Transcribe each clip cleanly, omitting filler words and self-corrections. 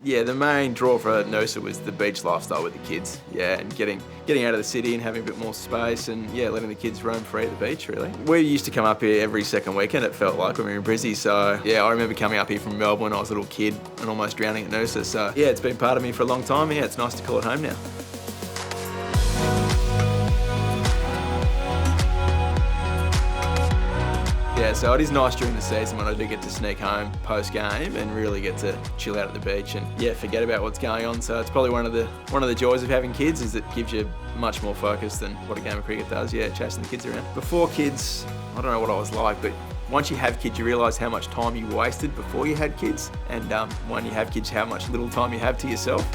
Yeah, the main draw for Noosa was the beach lifestyle with the kids. Yeah, and getting out of the city and having a bit more space and, yeah, letting the kids roam free at the beach, really. We used to come up here every second weekend, it felt like, when we were in Brisbane. So, yeah, I remember coming up here from Melbourne when I was a little kid and almost drowning at Noosa. So, yeah, it's been part of me for a long time. Yeah, it's nice to call it home now. Yeah, so it is nice during the season when I do get to sneak home post-game and really get to chill out at the beach and, yeah, forget about what's going on. So it's probably one of the joys of having kids is it gives you much more focus than what a game of cricket does, yeah, chasing the kids around. Before kids, I don't know what I was like, but once you have kids, you realise how much time you wasted before you had kids, and when you have kids, how much little time you have to yourself.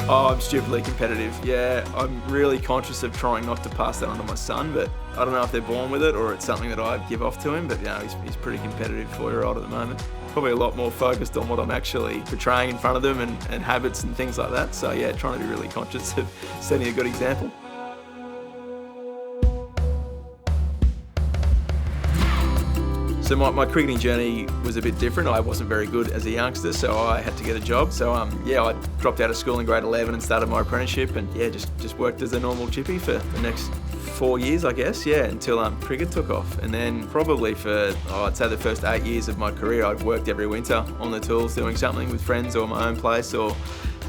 Oh, I'm stupidly competitive. Yeah, I'm really conscious of trying not to pass that on to my son, but I don't know if they're born with it or it's something that I give off to him, but he's pretty competitive 4-year-old at the moment. Probably a lot more focused on what I'm actually portraying in front of them and habits and things like that. So yeah, trying to be really conscious of setting a good example. So my cricketing journey was a bit different. I wasn't very good as a youngster, so I had to get a job. So I dropped out of school in grade 11 and started my apprenticeship, and yeah, just worked as a normal chippy for the next 4 years, I guess, yeah, until cricket took off. And then probably for, I'd say the first 8 years of my career, I'd worked every winter on the tools doing something with friends or my own place or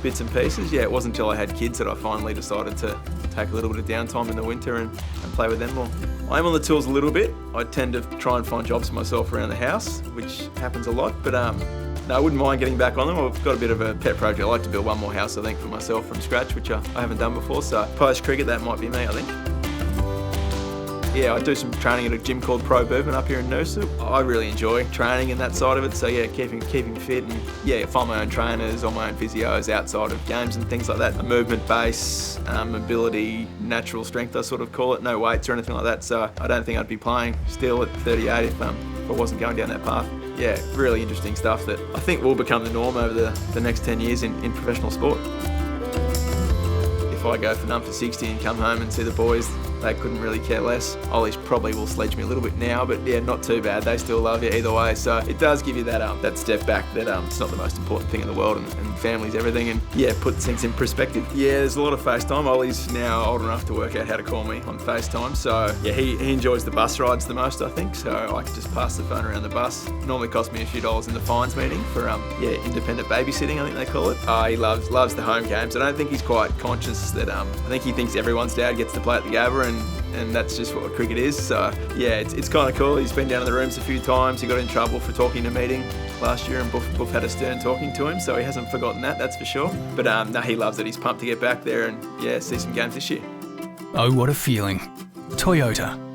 bits and pieces. Yeah, it wasn't until I had kids that I finally decided to take a little bit of downtime in the winter and play with them more. I am on the tools a little bit. I tend to try and find jobs for myself around the house, which happens a lot, but no, I wouldn't mind getting back on them. I've got a bit of a pet project. I like to build one more house, I think, for myself from scratch, which I haven't done before, so post-cricket, that might be me, I think. Yeah, I do some training at a gym called Pro Movement up here in Noosa. I really enjoy training and that side of it, so yeah, keeping fit and yeah, find my own trainers or my own physios outside of games and things like that. A movement base, mobility, natural strength, I sort of call it, no weights or anything like that, so I don't think I'd be playing still at 38 if I wasn't going down that path. Yeah, really interesting stuff that I think will become the norm over the next 10 years in professional sport. If I go for none for 60 and come home and see the boys, they couldn't really care less. Ollie's probably will sledge me a little bit now, but yeah, not too bad. They still love you either way. So it does give you that step back that it's not the most important thing in the world and family's everything, and yeah, puts things in perspective. Yeah, there's a lot of FaceTime. Ollie's now old enough to work out how to call me on FaceTime. So yeah, he enjoys the bus rides the most, I think. So I can just pass the phone around the bus. Normally costs me a few dollars in the fines meeting for independent babysitting, I think they call it. He loves the home games. I don't think he's quite conscious that I think he thinks everyone's dad gets to play at the Gabba, and that's just what cricket is. So yeah, it's kind of cool. He's been down in the rooms a few times. He got in trouble for talking in a meeting last year, and Buff had a stern talking to him, so he hasn't forgotten that's for sure. But no, he loves it. He's pumped to get back there and yeah, see some games this year. Oh, what a feeling. Toyota.